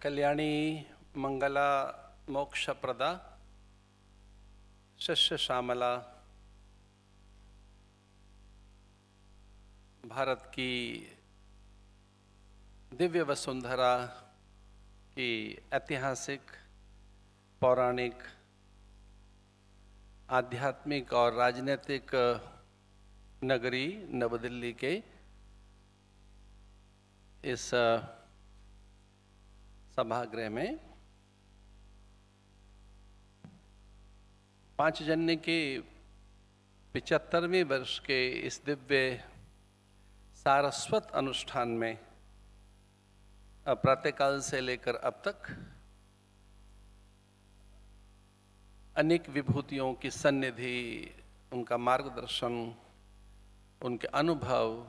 कल्याणी मंगला मोक्षप्रदा शस्य श्यामला भारत की दिव्य वसुंधरा की ऐतिहासिक, पौराणिक, आध्यात्मिक और राजनीतिक नगरी नवदिल्ली के इस सभागृह में पांचजन्य के 75वें वर्ष के इस दिव्य सारस्वत अनुष्ठान में प्रातःकाल से लेकर अब तक अनेक विभूतियों की सन्निधि, उनका मार्गदर्शन, उनके अनुभव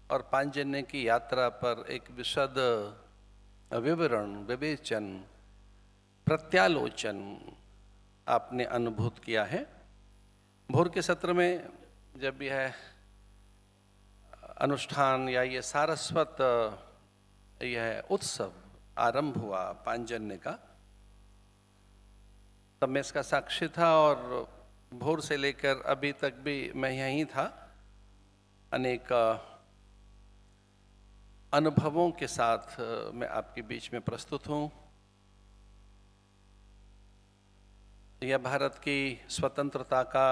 और पांचजन्य की यात्रा पर एक विशद विवरण, विवेचन, प्रत्यालोचन आपने अनुभूत किया है। भोर के सत्र में जब यह अनुष्ठान या ये सारस्वत यह उत्सव आरंभ हुआ पांचजन्य का, तब मैं इसका साक्षी था और भोर से लेकर अभी तक भी मैं यहीं था। अनेक अनुभवों के साथ मैं आपके बीच में प्रस्तुत हूँ। यह भारत की स्वतंत्रता का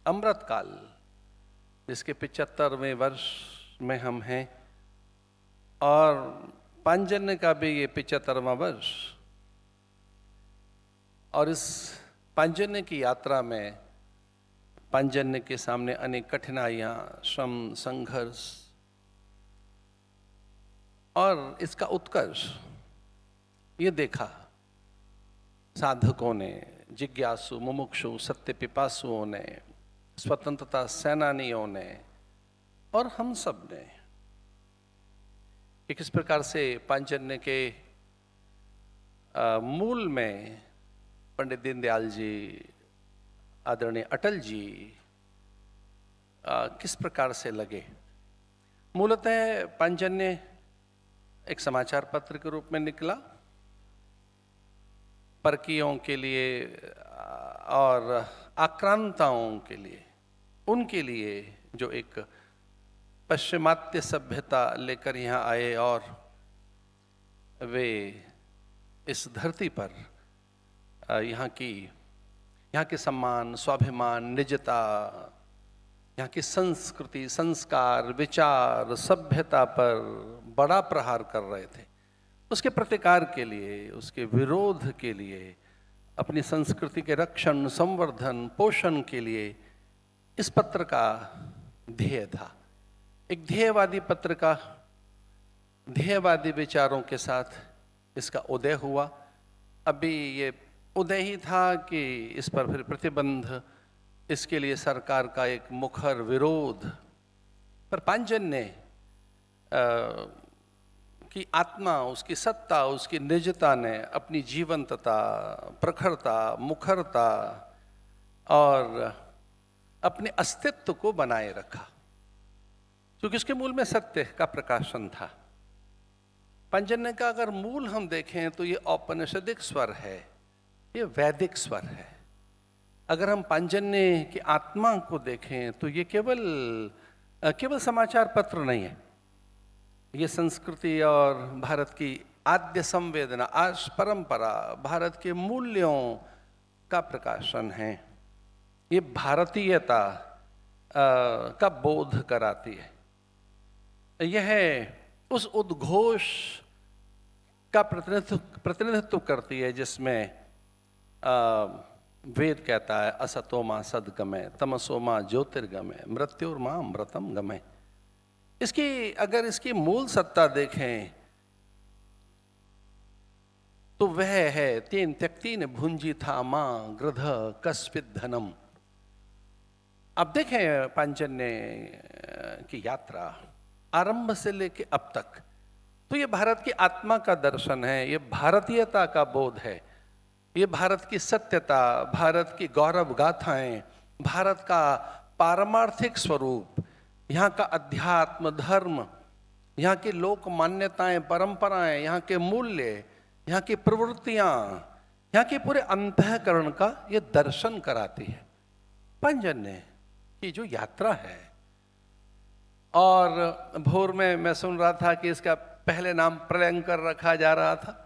अमृतकाल, जिसके 75वें वर्ष में हम हैं, और पांचजन्य का भी ये 75वां वर्ष। और इस पांचजन्य की यात्रा में पांचजन्य के सामने अनेक कठिनाइयाँ, श्रम, संघर्ष और इसका उत्कर्ष ये देखा साधकों ने, जिज्ञासु, मुमुक्षु, सत्य पिपासुओं ने, स्वतंत्रता सेनानियों ने और हम सब ने कि किस प्रकार से पांचजन्य के मूल में पंडित दीनदयाल जी, आदरणीय अटल जी किस प्रकार से लगे। मूलतः पांचजन्य एक समाचार पत्र के रूप में निकला, परकीयों के लिए और आक्रांताओं के लिए, उनके लिए जो एक पश्चिमात्य सभ्यता लेकर यहाँ आए और वे इस धरती पर यहाँ के सम्मान, स्वाभिमान, निजता, यहाँ की संस्कृति, संस्कार, विचार, सभ्यता पर बड़ा प्रहार कर रहे थे। उसके प्रतिकार के लिए, उसके विरोध के लिए, अपनी संस्कृति के रक्षण, संवर्धन, पोषण के लिए इस पत्र का ध्येय था। एक ध्येयवादी पत्र का, ध्येयवादी विचारों के साथ इसका उदय हुआ। अभी ये उदय ही था कि इस पर फिर प्रतिबंध, इसके लिए सरकार का एक मुखर विरोध। पर पांचजन्य की आत्मा, उसकी सत्ता, उसकी निजता ने अपनी जीवंतता, प्रखरता, मुखरता और अपने अस्तित्व को बनाए रखा, क्योंकि उसके मूल में सत्य का प्रकाशन था। पांचजन्य का अगर मूल हम देखें तो ये औपनिषदिक स्वर है, ये वैदिक स्वर है। अगर हम पांचजन्य की आत्मा को देखें तो ये केवल समाचार पत्र नहीं है। ये संस्कृति और भारत की आद्य संवेदना, आज परंपरा, भारत के मूल्यों का प्रकाशन है। ये भारतीयता का बोध कराती है। यह उस उद्घोष का प्रतिनिधित्व करती है जिसमें वेद कहता है असतो मा सद्गमय, तमसो मा ज्योतिर्गमय, मृत्युर्मा अमृतम गमय। अगर इसकी मूल सत्ता देखें तो वह है तेन त्यक्तीन भुंजी था मां गृध कस्पित धनम। अब देखें पांचजन्य की यात्रा आरंभ से लेके अब तक, तो ये भारत की आत्मा का दर्शन है, ये भारतीयता का बोध है, ये भारत की सत्यता, भारत की गौरव गाथाएं, भारत का पारमार्थिक स्वरूप, यहाँ का अध्यात्म, धर्म, यहाँ की लोक मान्यताएं, परंपराएं, यहाँ के मूल्य, यहाँ की प्रवृत्तियां, यहाँ के पूरे अंतःकरण का ये दर्शन कराती है पांचजन्य की जो यात्रा है। और भोर में मैं सुन रहा था कि इसका पहले नाम प्रलयंकर रखा जा रहा था।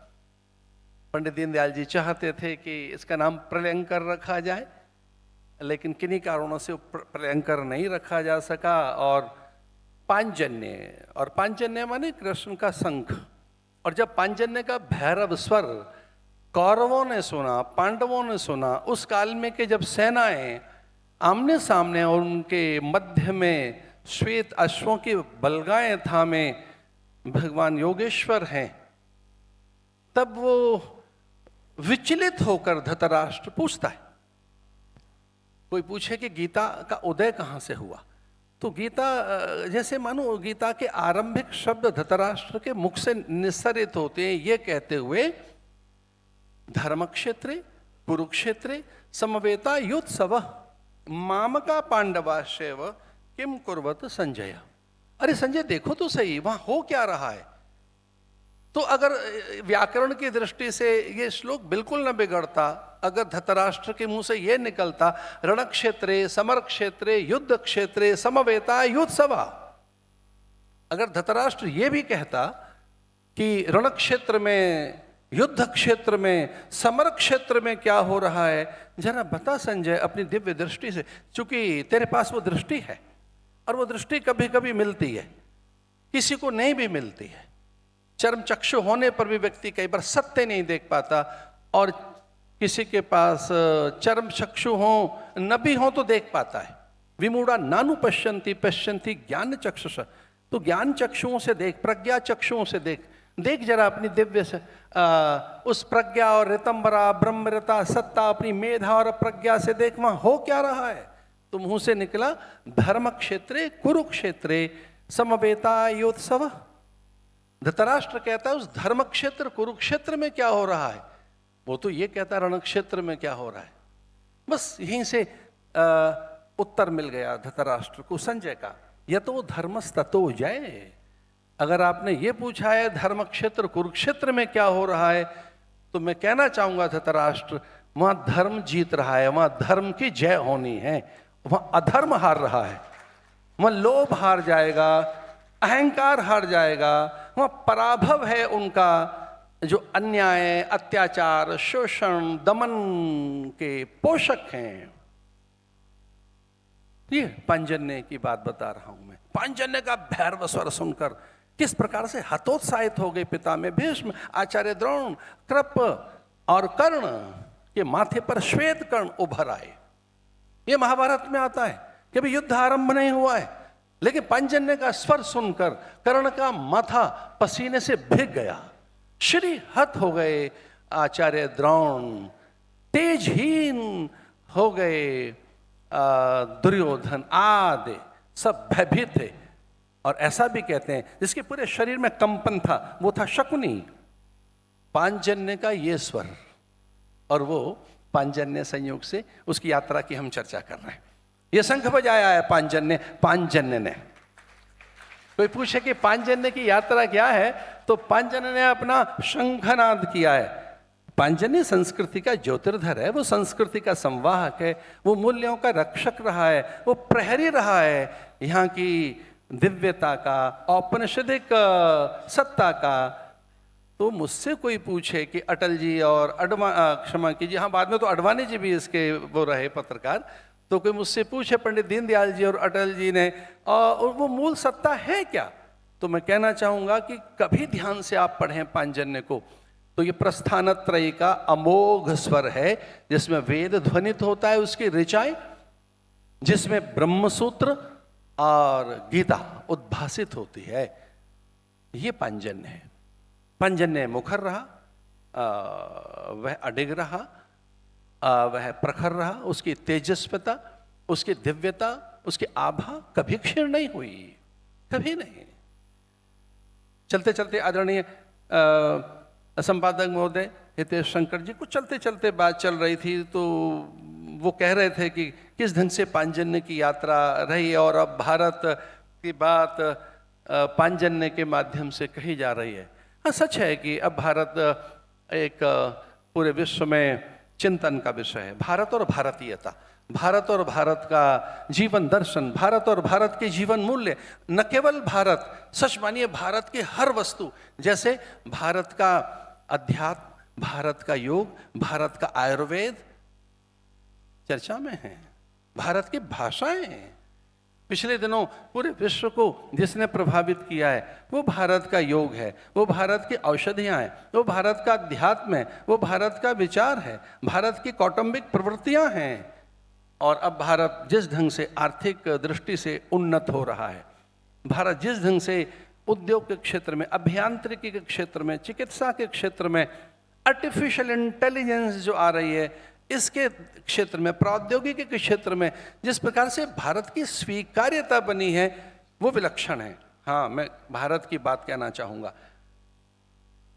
पंडित दीनदयाल जी चाहते थे कि इसका नाम प्रलयंकर रखा जाए, लेकिन किन्हीं कारणों से प्रलयंकर नहीं रखा जा सका। और पांचजन्य, और पांचजन्य माने कृष्ण का शंख। और जब पांचजन्य का भैरव स्वर कौरवों ने सुना, पांडवों ने सुना, उस काल में के जब सेनाएं आमने सामने और उनके मध्य में श्वेत अश्वों की बलगाएं थामे भगवान योगेश्वर हैं, तब वो विचलित होकर धृतराष्ट्र पूछता है। कोई पूछे कि गीता का उदय कहाँ से हुआ, तो गीता जैसे मानो गीता के आरंभिक शब्द धृतराष्ट्र के मुख से निस्सरित होते हैं, ये कहते हुए धर्मक्षेत्रे कुरुक्षेत्रे समवेता युत्सव मामका पांडवाश्चैव किम कुर्वत संजय। अरे संजय देखो तो सही वहां हो क्या रहा है। तो अगर व्याकरण की दृष्टि से ये श्लोक बिल्कुल न बिगड़ता, अगर धृतराष्ट्र के मुंह से ये निकलता रण क्षेत्रे समर क्षेत्रे युद्ध क्षेत्रे समवेता युत्सवा, अगर धृतराष्ट्र ये भी कहता कि रण क्षेत्र में, युद्ध क्षेत्र में, समर क्षेत्र में क्या हो रहा है, जरा बता संजय अपनी दिव्य दृष्टि से, चूंकि तेरे पास वो दृष्टि है और वो दृष्टि कभी कभी मिलती है, किसी को नहीं भी मिलती है। चर्म चक्षु होने पर भी व्यक्ति कई बार सत्य नहीं देख पाता, और किसी के पास चर्म चक्षु हो न भी हो तो देख पाता है। विमूढ़ा नानु पश्यन्ति पश्यन्ति ज्ञान चक्षुष, तो ज्ञान चक्षुओं से देख, प्रज्ञा चक्षुओं से देख जरा अपनी दिव्य से उस प्रज्ञा और ऋतंबरा ब्रह्मरता सत्ता अपनी मेधा और प्रज्ञा से देख वहां हो क्या रहा है। तो मुंह से निकला धर्म क्षेत्रे कुरुक्षेत्रे समवेता योत्सव। धृतराष्ट्र कहता है उस धर्म क्षेत्र कुरुक्षेत्र में क्या हो रहा है, वो तो ये कहता रण क्षेत्र में क्या हो रहा है। बस यहीं से उत्तर मिल गया धृतराष्ट्र को संजय का, यह तो धर्मस्ततो जय। अगर आपने ये पूछा है धर्म क्षेत्र कुरुक्षेत्र में क्या हो रहा है, तो मैं कहना चाहूंगा धृतराष्ट्र वहां धर्म जीत रहा है, वहां धर्म की जय होनी है, वहां अधर्म हार रहा है, वहां लोभ हार जाएगा, अहंकार हार जाएगा, वहां पराभव है उनका जो अन्याय अत्याचार शोषण दमन के पोषक हैं। ये पांचजन्य की बात बता रहा हूं मैं। पांचजन्य का भैरव स्वर सुनकर किस प्रकार से हतोत्साहित हो गए पिता में भीष्म, आचार्य द्रोण, कृप और कर्ण के माथे पर श्वेत कर्ण उभर आए। ये महाभारत में आता है कि अभी युद्ध आरंभ नहीं हुआ है, लेकिन पांचजन्य का स्वर सुनकर कर्ण का माथा पसीने से भीग गया, श्री हत हो गए आचार्य द्रोण, तेजहीन हो गए दुर्योधन आदि सब भयभीत थे। और ऐसा भी कहते हैं जिसके पूरे शरीर में कंपन था वो था शकुनी। पांचजन्य का ये स्वर, और वो पांचजन्य संयोग से उसकी यात्रा की हम चर्चा कर रहे हैं। ये शंख बजाया है पांचजन्य ने। कोई पूछे कि पांचजन्य की यात्रा क्या है, तो पांचजन्य ने अपना शंखनाद किया है। पांचजन्य संस्कृति का ज्योतिर्धर है, वो संस्कृति का संवाहक है, वो मूल्यों का रक्षक रहा है, वो प्रहरी रहा है यहाँ की दिव्यता का, औपनिषदिक सत्ता का। तो मुझसे कोई पूछे कि अटल जी और क्षमा कीजिए, हाँ बाद में तो अडवाणी जी भी इसके वो रहे पत्रकार, तो कोई मुझसे पूछे पंडित दीनदयाल जी और अटल जी ने और वो मूल सत्ता है क्या, तो मैं कहना चाहूंगा कि कभी ध्यान से आप पढ़ें पांचजन्य को, तो ये प्रस्थानत्रयी का अमोघ स्वर है जिसमें वेद ध्वनित होता है उसकी ऋचाएं, जिसमें ब्रह्मसूत्र और गीता उद्भासित होती है। ये पांचजन्य है। पांचजन्य मुखर रहा, वह अडिग रहा, वह प्रखर रहा, उसकी तेजस्विता, उसकी दिव्यता, उसकी आभा कभी क्षीण नहीं हुई, कभी नहीं। चलते चलते आदरणीय संपादक महोदय हितेश शंकर जी को चलते चलते बात चल रही थी, तो वो कह रहे थे कि किस ढंग से पांचजन्य की यात्रा रही और अब भारत की बात पांचजन्य के माध्यम से कही जा रही है। हाँ सच है कि अब भारत एक पूरे विश्व में चिंतन का विषय है। भारत और भारतीयता, भारत और भारत का जीवन दर्शन, भारत और भारत के जीवन मूल्य। न केवल भारत, सच मानिए भारत की हर वस्तु, जैसे भारत का अध्यात्म, भारत का योग, भारत का आयुर्वेद चर्चा में है, भारत की भाषाएं। पिछले दिनों पूरे विश्व को जिसने प्रभावित किया है वो भारत का योग है, वो भारत की औषधियाँ हैं, वो भारत का अध्यात्म है, वो भारत का विचार है, भारत की कौटुंबिक प्रवृत्तियाँ हैं। और अब भारत जिस ढंग से आर्थिक दृष्टि से उन्नत हो रहा है, भारत जिस ढंग से उद्योग के क्षेत्र में, अभियांत्रिकी के क्षेत्र में, चिकित्सा के क्षेत्र में, आर्टिफिशियल इंटेलिजेंस जो आ रही है इसके क्षेत्र में, प्रौद्योगिकी के क्षेत्र में जिस प्रकार से भारत की स्वीकार्यता बनी है वो विलक्षण है। हाँ, मैं भारत की बात कहना चाहूँगा।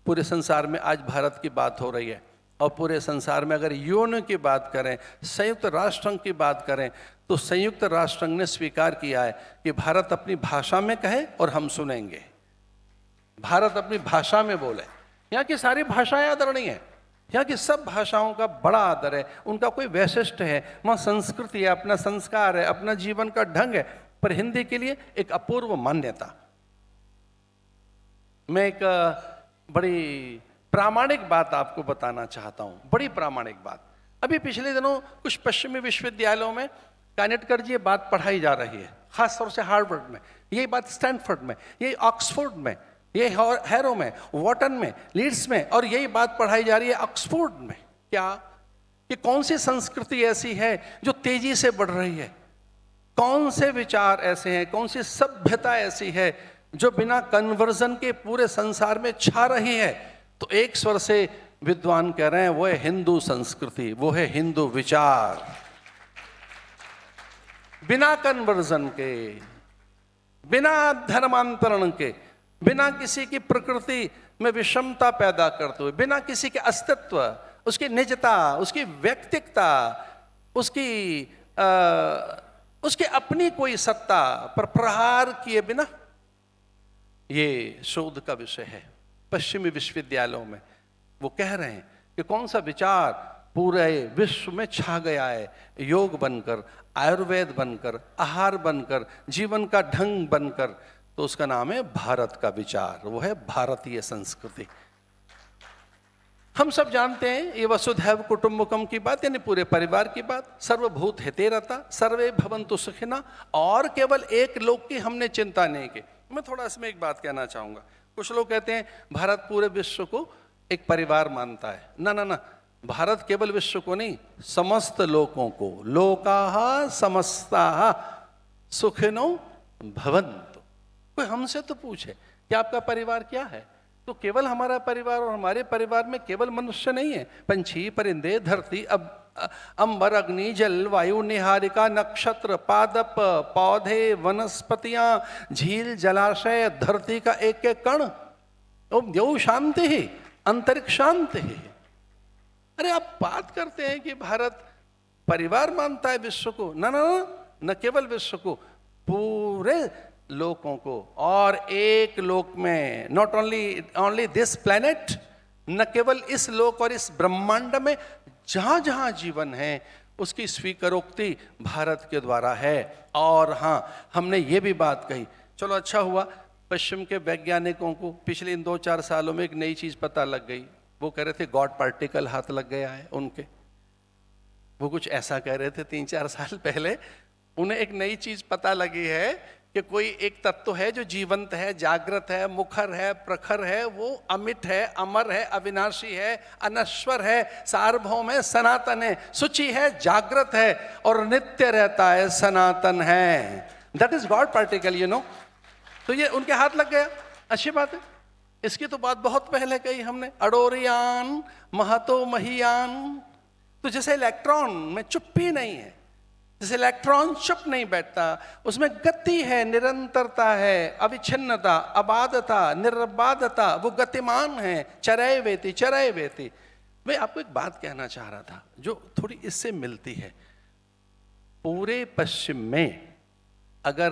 पूरे संसार में आज भारत की बात हो रही है और पूरे संसार में अगर यूएन की बात करें, संयुक्त राष्ट्र संघ की बात करें, तो संयुक्त राष्ट्र संघ ने स्वीकार किया है कि भारत अपनी भाषा में कहे और हम सुनेंगे, भारत अपनी भाषा में बोले। यहाँ की सारी भाषाएं आदरणीय हैं, यहाँ की सब भाषाओं का बड़ा आदर है, उनका कोई वैशिष्ट है, वहाँ संस्कृति है, अपना संस्कार है, अपना जीवन का ढंग है। पर हिंदी के लिए एक अपूर्व मान्यता। मैं एक बड़ी प्रामाणिक बात आपको बताना चाहता हूँ, बड़ी प्रामाणिक बात। अभी पिछले दिनों कुछ पश्चिमी विश्वविद्यालयों में कानेटकर जी ये बात पढ़ाई जा रही है, खासतौर से हार्वर्ड में, यही बात स्टैनफोर्ड में, यही ऑक्सफोर्ड में, ये हैरो में, वॉटन में, लीड्स में, और यही बात पढ़ाई जा रही है ऑक्सफोर्ड में। क्या कि कौन सी संस्कृति ऐसी है जो तेजी से बढ़ रही है, कौन से विचार ऐसे हैं, कौन सी सभ्यता ऐसी है जो बिना कन्वर्जन के पूरे संसार में छा रही है। तो एक स्वर से विद्वान कह रहे हैं वो है हिंदू संस्कृति, वो है हिंदू विचार। बिना कन्वर्जन के, बिना धर्मांतरण के, बिना किसी की प्रकृति में विषमता पैदा करते हुए, बिना किसी के अस्तित्व, उसकी निजता, उसकी व्यक्तिकता, उसकी अपनी कोई सत्ता पर प्रहार किए बिना, ये शोध का विषय है पश्चिमी विश्वविद्यालयों में। वो कह रहे हैं कि कौन सा विचार पूरे विश्व में छा गया है, योग बनकर, आयुर्वेद बनकर, आहार बनकर, जीवन का ढंग बनकर, तो उसका नाम है भारत का विचार, वो है भारतीय संस्कृति। हम सब जानते हैं ये वसुधैव कुटुंबकम की बात, यानी पूरे परिवार की बात, सर्वभूत हिते रता, सर्वे भवन्तु सुखिना, और केवल एक लोक की हमने चिंता नहीं की। मैं थोड़ा इसमें एक बात कहना चाहूंगा। कुछ लोग कहते हैं भारत पूरे विश्व को एक परिवार मानता है। ना ना ना, भारत केवल विश्व को नहीं, समस्त लोगों को, लोकाः समस्ताः सुखिनो भवन्तु। कोई हमसे तो पूछे कि आपका परिवार क्या है, तो केवल हमारा परिवार, और हमारे परिवार में केवल मनुष्य नहीं है, पंछी, परिंदे, धरती, अंबर, अग्नि, जल, वायु, निहारिका, नक्षत्र, पादप, पौधे, वनस्पतियां, झील, जलाशय, धरती का एक एक कण। ओम द्यौ शांति ही, अंतरिक्ष शांति ही। अरे आप बात करते हैं कि भारत परिवार मानता है विश्व को। ना ना ना, न केवल विश्व को, पूरे लोकों को। और एक लोक में, नॉट ओनली दिस प्लेनेट, न केवल इस लोक और इस ब्रह्मांड में जहां जहां जीवन है उसकी स्वीकारोक्ति भारत के द्वारा है। और हाँ, हमने ये भी बात कही, चलो अच्छा हुआ पश्चिम के वैज्ञानिकों को पिछले इन 2-4 सालों में एक नई चीज पता लग गई। वो कह रहे थे गॉड पार्टिकल हाथ लग गया है उनके, वो कुछ ऐसा कह रहे थे 3-4 साल पहले। उन्हें एक नई चीज पता लगी है कि कोई एक तत्व है जो जीवंत है, जागृत है, मुखर है, प्रखर है, वो अमिट है, अमर है, अविनाशी है, अनश्वर है, सार्वभौम है, सनातन है, शुचि है, जागृत है और नित्य रहता है, सनातन है। That is God particle, you know. तो ये उनके हाथ लग गया, अच्छी बात है। इसकी तो बात बहुत पहले कही हमने, अडोरियान महतो महियान। तो जैसे इलेक्ट्रॉन में चुप्पी नहीं है, जैसे इलेक्ट्रॉन चुप नहीं बैठता, उसमें गति है, निरंतरता है, अविच्छिन्नता, अबाधता, निर्बाधता, वो गतिमान है, चरय वेति चरय वेति। मैं आपको एक बात कहना चाह रहा था जो थोड़ी इससे मिलती है। पूरे पश्चिम में अगर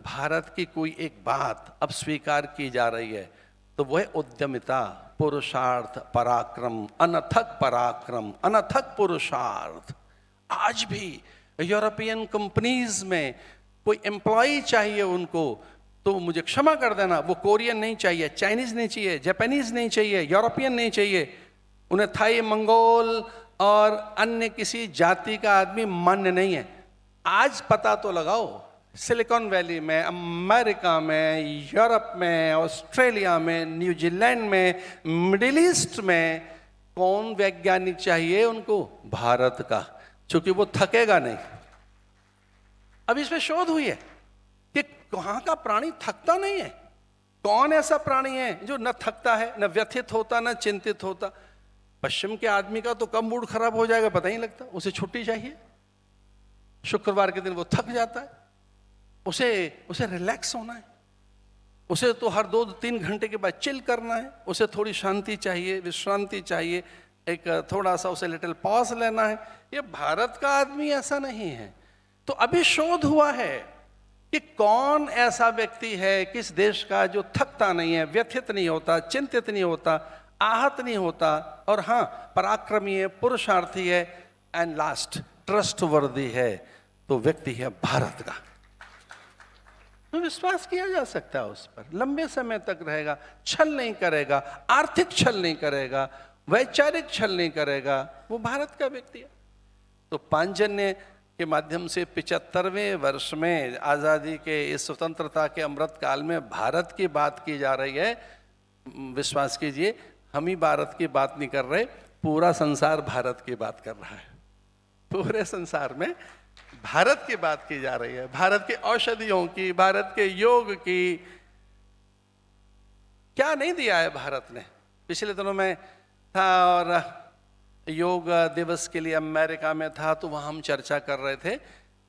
भारत की कोई एक बात अब स्वीकार की जा रही है तो वह उद्यमिता, पुरुषार्थ, पराक्रम, अनथक पराक्रम, अनथक पुरुषार्थ। आज भी यूरोपियन कंपनीज में कोई एम्प्लॉय चाहिए उनको, तो मुझे क्षमा कर देना, वो कोरियन नहीं चाहिए, चाइनीज नहीं चाहिए, जापानीज नहीं चाहिए, यूरोपियन नहीं चाहिए, उन्हें थाई, मंगोल और अन्य किसी जाति का आदमी मान्य नहीं है। आज पता तो लगाओ, सिलिकॉन वैली में, अमेरिका में, यूरोप में, ऑस्ट्रेलिया में, न्यूजीलैंड में, मिडिल ईस्ट में कौन वैज्ञानिक चाहिए उनको? भारत का, क्योंकि वो थकेगा नहीं। अब इसमें शोध हुई है कि वहां का प्राणी थकता नहीं है। कौन ऐसा प्राणी है जो न थकता है, न व्यथित होता, न चिंतित होता? पश्चिम के आदमी का तो कब मूड खराब हो जाएगा पता ही नहीं लगता, उसे छुट्टी चाहिए, शुक्रवार के दिन वो थक जाता है, उसे रिलैक्स होना है, उसे तो हर 2-3 घंटे के बाद चिल करना है, उसे थोड़ी शांति चाहिए, विश्रांति चाहिए, एक थोड़ा सा उसे लिटिल पॉज लेना है। ये भारत का आदमी ऐसा नहीं है। तो अभी शोध हुआ है कि कौन ऐसा व्यक्ति है, किस देश का, जो थकता नहीं है, व्यथित नहीं होता, चिंतित नहीं होता, आहत नहीं होता, और हाँ पराक्रमी है, पुरुषार्थी है, एंड लास्ट ट्रस्टवर्दी है। तो व्यक्ति है भारत का। तो विश्वास किया जा सकता है उस पर, लंबे समय तक रहेगा, छल नहीं करेगा, आर्थिक छल नहीं करेगा, वैचारिक छल नहीं करेगा, वो भारत का व्यक्ति है। तो पांचजन्य के माध्यम से 75वें वर्ष में आज़ादी के, इस स्वतंत्रता के अमृत काल में भारत की बात की जा रही है। विश्वास कीजिए, हम ही भारत की बात नहीं कर रहे, पूरा संसार भारत की बात कर रहा है। पूरे संसार में भारत की बात की जा रही है, भारत की औषधियों की, भारत के योग की। क्या नहीं दिया है भारत ने। पिछले दिनों में था और योग दिवस के लिए अमेरिका में था, तो वहाँ हम चर्चा कर रहे थे।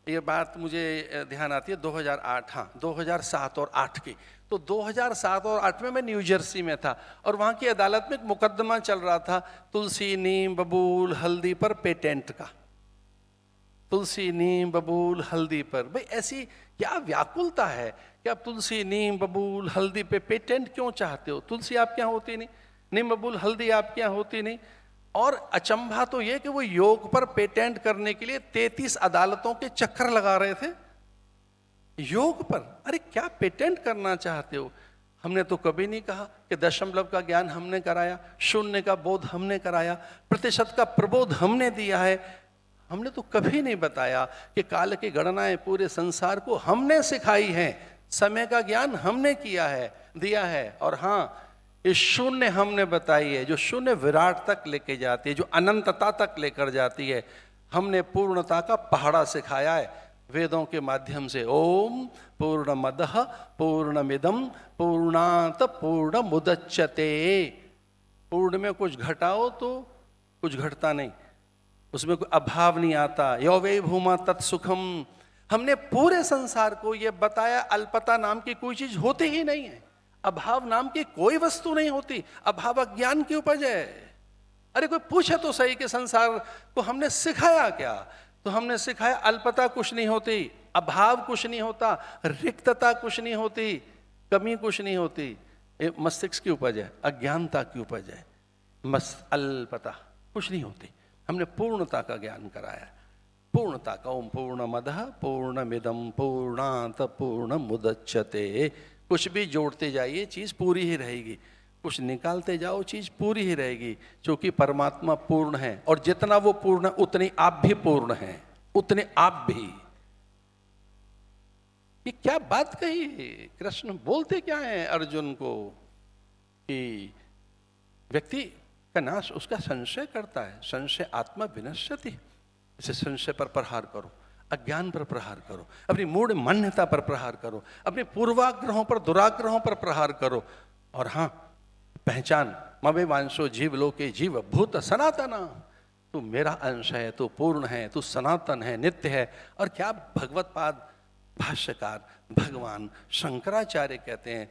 ये बात मुझे ध्यान आती है 2008, हाँ 2007 और 8 की। तो 2007 और 8 में मैं न्यू जर्सी में था और वहाँ की अदालत में एक मुकदमा चल रहा था तुलसी, नीम, बबूल, हल्दी पर पेटेंट का। तुलसी, नीम, बबूल, हल्दी पर। भाई ऐसी क्या व्याकुलता है कि आप तुलसी, नीम, बबूल, हल्दी पे पेटेंट क्यों चाहते हो? तुलसी आपके यहाँ होती नहीं, नीम, बबूल, हल्दी आपके यहाँ होती नहीं। और अचंभा तो ये कि वो योग पर पेटेंट करने के लिए 33 अदालतों के चक्कर लगा रहे थे योग पर। अरे क्या पेटेंट करना चाहते हो? हमने तो कभी नहीं कहा कि दशमलव का ज्ञान हमने कराया, शून्य का बोध हमने कराया, प्रतिशत का प्रबोध हमने दिया है। हमने तो कभी नहीं बताया कि काल की गणनाएं पूरे संसार को हमने सिखाई हैं, समय का ज्ञान हमने किया है, दिया है। और हाँ, ये शून्य हमने बताई है, जो शून्य विराट तक लेके जाती है, जो अनंतता तक लेकर जाती है। हमने पूर्णता का पहाड़ा सिखाया है वेदों के माध्यम से। ओम पूर्णमदः पूर्णमिदं पूर्णात पूर्णमुदच्यते। पूर्ण में कुछ घटाओ तो कुछ घटता नहीं, उसमें कोई अभाव नहीं आता। यो वै भूमा तत्सुखम। हमने पूरे संसार को ये बताया, अल्पता नाम की कोई चीज होती ही नहीं है, अभाव नाम की कोई वस्तु नहीं होती। अभाव अज्ञान की उपज है। अरे कोई पूछे तो सही कि संसार को हमने सिखाया क्या? तो हमने सिखाया अल्पता कुछ नहीं होती, अभाव कुछ नहीं होता, रिक्तता कुछ नहीं होती, कमी कुछ नहीं होती। ये मस्तिष्क की उपज है, अज्ञानता की उपज है। अल्पता कुछ नहीं होती। हमने पूर्णता का ज्ञान कराया, पूर्णता का। ओम पूर्णमदः पूर्णमिदं पूर्णात पूर्णमुदच्यते। कुछ भी जोड़ते जाइए चीज पूरी ही रहेगी, कुछ निकालते जाओ चीज पूरी ही रहेगी, क्योंकि परमात्मा पूर्ण है। और जितना वो पूर्ण है उतने आप भी पूर्ण हैं, उतने आप भी। ये क्या बात कही? कृष्ण बोलते क्या है अर्जुन को कि व्यक्ति का नाश उसका संशय करता है। संशय आत्मा विनश्यति। इसे संशय पर प्रहार करो, अज्ञान पर प्रहार करो, अपनी मूढ़ मान्यता पर प्रहार करो, अपने पूर्वाग्रहों पर, दुराग्रहों पर प्रहार करो। और हाँ, पहचान ममे वांशो जीव लोके जीव भूत सनातना। तू मेरा अंश है, तू पूर्ण है, तू सनातन है, नित्य है। और क्या भगवत पाद भाष्यकार भगवान शंकराचार्य कहते हैं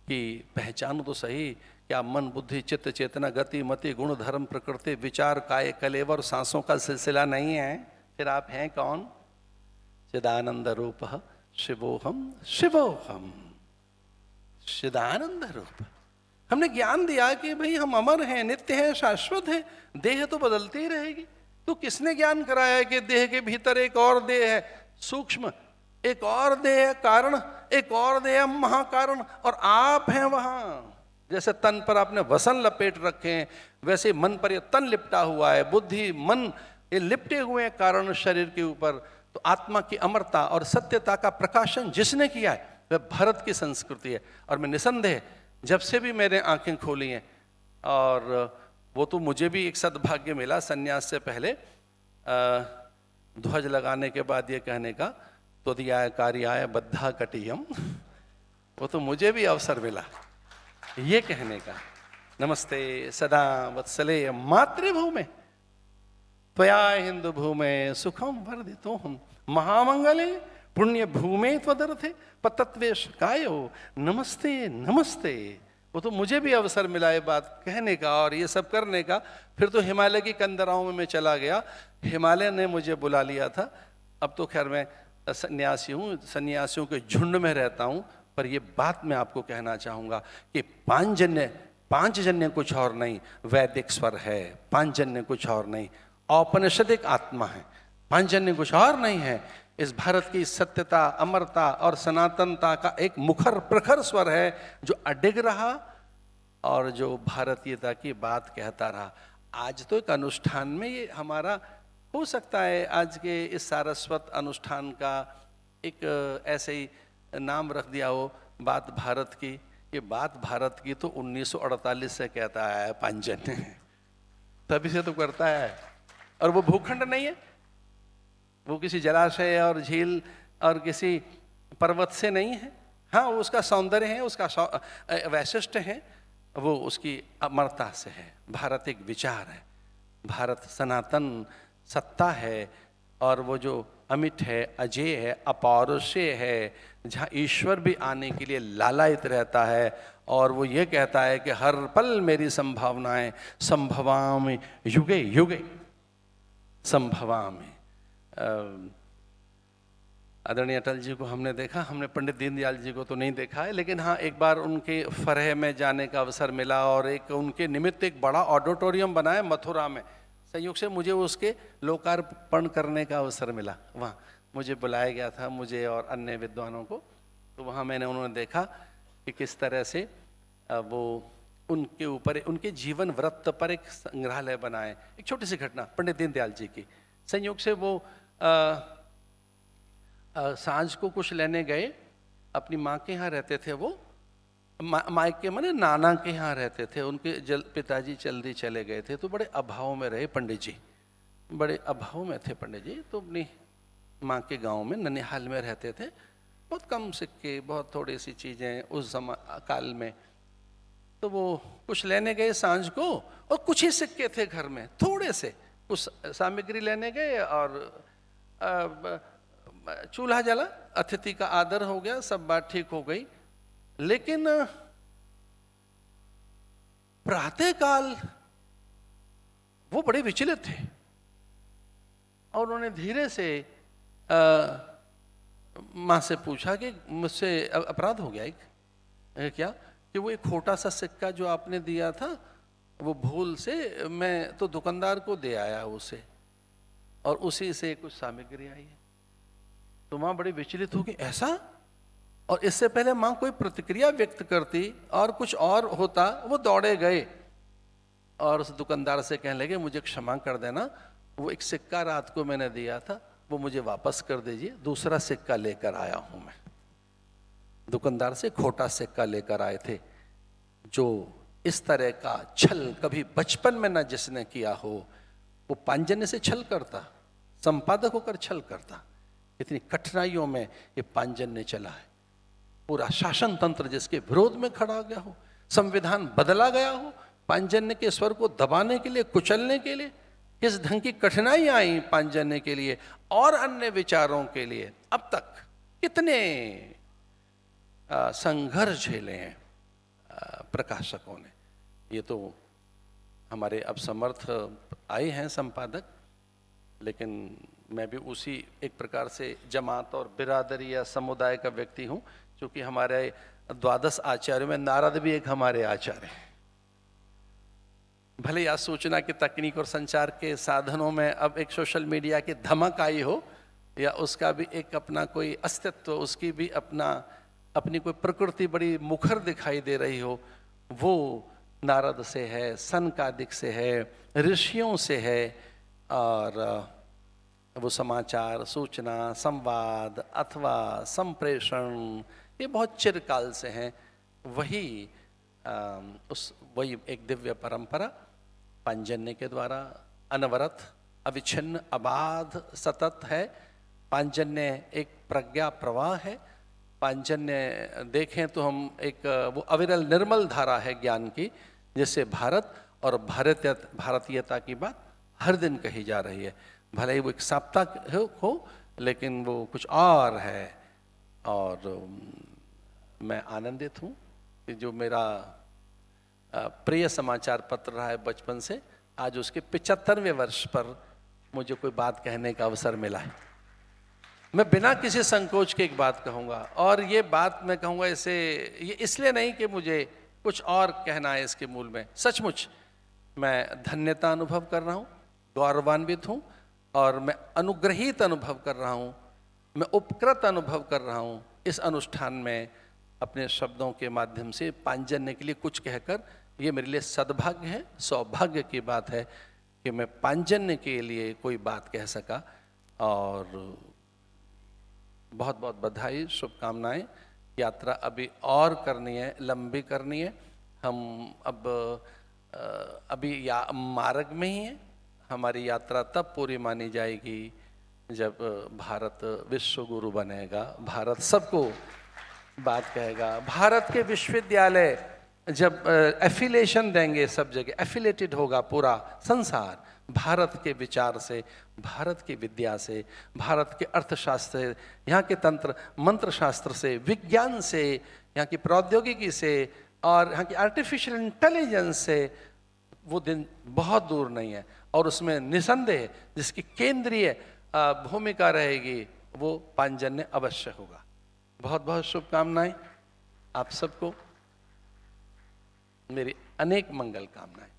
कि पहचानो तो सही, क्या मन, बुद्धि, चित्त, चेतना, गति, मति, गुण, धर्म, प्रकृति, विचार, काय, कलेवर, सांसों का सिलसिला नहीं है? फिर आप हैं कौन? चिदानंद रूप शिवोहम शिवोहम। चिदानंद रूप हमने ज्ञान दिया कि भाई हम अमर हैं, नित्य हैं, शाश्वत हैं, देह तो बदलती ही रहेगी। तो किसने ज्ञान कराया है कि देह के भीतर एक और देह है सूक्ष्म, एक और देह है कारण, एक और देह है महाकारण, और आप हैं वहां। जैसे तन पर आपने वसन लपेट रखे हैं, वैसे मन पर ये तन लिपटा हुआ है, बुद्धि मन ये लिपटे हुए हैं कारण शरीर के ऊपर। तो आत्मा की अमरता और सत्यता का प्रकाशन जिसने किया है वह भारत की संस्कृति है। और मैं निसंदेह जब से भी मैंने आंखें खोली हैं, और वो तो मुझे भी एक सद्भाग्य मिला संन्यास से पहले ध्वज लगाने के बाद ये कहने का, त्वदीयाय कार्याय बद्धा कटियम, वो तो मुझे भी अवसर मिला ये कहने का। नमस्ते सदा वत्सले मातृभूमे त्वया हिंदू भूमे सुखम वर्धितोहम महामंगले पुण्य भूमे त्वदर्थे पतत्वेश कायो नमस्ते नमस्ते। वो तो मुझे भी अवसर मिला ये बात कहने का और ये सब करने का। फिर तो हिमालय की कंदराओं में मैं चला गया, हिमालय ने मुझे बुला लिया था। अब तो खैर मैं सन्यासी हूँ, सन्यासियों के झुंड में रहता हूँ। पर ये बात मैं आपको कहना चाहूँगा कि पांचजन्य कुछ और नहीं, वैदिक स्वर है, पांचजन्य कुछ और नहीं, औपनिषदिक आत्मा है, पांचजन्य कुछ और नहीं है। इस भारत की सत्यता, अमरता और सनातनता का एक मुखर प्रखर स्वर है जो अडिग रहा और जो भारतीयता की बात कहता रहा। आज तो एक अनुष्ठान में ये हमारा हो सकता है, आज के इस सारस्वत अनुष्ठान का एक ऐसे ही नाम रख दिया हो, बात भारत की। ये बात भारत की तो 1948 से कहता है पांचजन्य, तभी से तो करता है। और वो भूखंड नहीं है, वो किसी जलाशय और झील और किसी पर्वत से नहीं है। हाँ, वो उसका सौंदर्य है, उसका वैशिष्ट्य है, वो उसकी अमरता से है। भारत एक विचार है, भारत सनातन सत्ता है, और वो जो अमिट है, अजेय है, अपौरुषेय है, जहाँ ईश्वर भी आने के लिए लालायित रहता है। और वो ये कहता है कि हर पल मेरी संभावनाएं संभवामि युगे युगे संभवामि। आदरणीय अटल जी को हमने देखा, हमने पंडित दीनदयाल जी को तो नहीं देखा है, लेकिन हाँ एक बार उनके फरह में जाने का अवसर मिला और एक उनके निमित्त एक बड़ा ऑडिटोरियम बना है मथुरा में। संयोग से मुझे उसके लोकार्पण करने का अवसर मिला, वहाँ मुझे बुलाया गया था, मुझे और अन्य विद्वानों को। तो वहाँ मैंने उन्होंने देखा कि किस तरह से वो उनके ऊपर उनके जीवन वृत्त पर एक संग्रहालय बनाए। एक छोटी सी घटना पंडित दीनदयाल जी की, संयोग से वो सांझ को कुछ लेने गए, अपनी माँ के यहाँ रहते थे वो, मायके माने नाना के यहाँ रहते थे। उनके पिताजी जल्दी चले गए थे, तो बड़े अभाव में रहे पंडित जी, बड़े अभाव में थे पंडित जी। तो अपनी माँ के गांव में ननिहाल में रहते थे, बहुत कम सिक्के, बहुत थोड़ी सी चीज़ें उस काल में। तो वो कुछ लेने गए सांझ को, और कुछ ही सिक्के थे घर में, थोड़े से कुछ सामग्री लेने गए, और चूल्हा जला, अतिथि का आदर हो गया, सब बात ठीक हो गई। लेकिन प्रातःकाल वो बड़े विचलित थे, और उन्होंने धीरे से माँ से पूछा कि मुझसे अपराध हो गया एक क्या, कि वो एक छोटा सा सिक्का जो आपने दिया था वो भूल से मैं तो दुकानदार को दे आया उसे, और उसी से कुछ सामग्री आई है। तो माँ बड़ी विचलित होगी, ऐसा? और इससे पहले माँ कोई प्रतिक्रिया व्यक्त करती और कुछ और होता, वो दौड़े गए और उस दुकानदार से कहने लगे मुझे क्षमा कर देना, वो एक सिक्का रात को मैंने दिया था, वो मुझे वापस कर दीजिए, दूसरा सिक्का लेकर आया हूं मैं। दुकानदार से खोटा सिक्का लेकर आए थे। जो इस तरह का छल कभी बचपन में न जिसने किया हो, वो पांजन्य से छल करता, संपादक होकर छल करता। इतनी कठिनाइयों में ये पांजन्य चला है। पूरा शासन तंत्र जिसके विरोध में खड़ा गया हो, संविधान बदला गया हो, पांजन्य के स्वर को दबाने के लिए, कुचलने के लिए, किस ढंग की कठिनाई आई पांजन्य के लिए और अन्य विचारों के लिए। अब तक कितने संघर्ष झेले हैं प्रकाशकों ने। ये तो हमारे अब समर्थ आए हैं संपादक, लेकिन मैं भी उसी एक प्रकार से जमात और बिरादरी या समुदाय का व्यक्ति हूँ, क्योंकि हमारे द्वादश आचार्यों में नारद भी एक हमारे आचार्य हैं। भले या सूचना की तकनीक और संचार के साधनों में अब एक सोशल मीडिया की धमक आई हो, या उसका भी एक अपना कोई अस्तित्व, उसकी भी अपनी कोई प्रकृति बड़ी मुखर दिखाई दे रही हो, वो नारद से है, सनकादिक से है, ऋषियों से है। और वो समाचार, सूचना, संवाद अथवा संप्रेषण ये बहुत चिरकाल से हैं। वही वही एक दिव्य परंपरा पांजन्य के द्वारा अनवरत, अविच्छिन्न, अबाध, सतत है। पांजन्य एक प्रज्ञा प्रवाह है। पांजन्य देखें तो हम एक वो अविरल निर्मल धारा है ज्ञान की, जिससे भारत और भारतीयता की बात हर दिन कही जा रही है। भले ही वो एक साप्ताहिक हो, लेकिन वो कुछ और है। और मैं आनंदित हूँ कि जो मेरा प्रिय समाचार पत्र रहा है बचपन से, आज उसके 75वें वर्ष पर मुझे कोई बात कहने का अवसर मिला है। मैं बिना किसी संकोच के एक बात कहूँगा, और ये बात मैं कहूँगा ये इसलिए नहीं कि मुझे कुछ और कहना है इसके मूल में। सचमुच मैं धन्यता अनुभव कर रहा हूँ, गौरवान्वित हूँ, और मैं अनुग्रहित अनुभव कर रहा हूँ, मैं उपकृत अनुभव कर रहा हूँ इस अनुष्ठान में अपने शब्दों के माध्यम से पांजन्य के लिए कुछ कहकर। ये मेरे लिए सद्भाग्य है, सौभाग्य की बात है कि मैं पांजन्य के लिए कोई बात कह सका। और बहुत बहुत बधाई, शुभकामनाएं। यात्रा अभी और करनी है, लंबी करनी है। हम अभी मार्ग में ही हैं। हमारी यात्रा तब पूरी मानी जाएगी जब भारत विश्व गुरु बनेगा, भारत सबको बात कहेगा, भारत के विश्वविद्यालय जब एफिलेशन देंगे, सब जगह एफिलेटेड होगा पूरा संसार भारत के विचार से, भारत की विद्या से, भारत के अर्थशास्त्र से, यहाँ के तंत्र मंत्र शास्त्र से, विज्ञान से, यहाँ की प्रौद्योगिकी से, और यहाँ की आर्टिफिशियल इंटेलिजेंस से। वो दिन बहुत दूर नहीं है, और उसमें निसंदेह जिसकी केंद्रीय भूमिका रहेगी वो पांजन्य अवश्य होगा। बहुत बहुत शुभकामनाएं आप सबको, मेरी अनेक मंगल कामनाएं।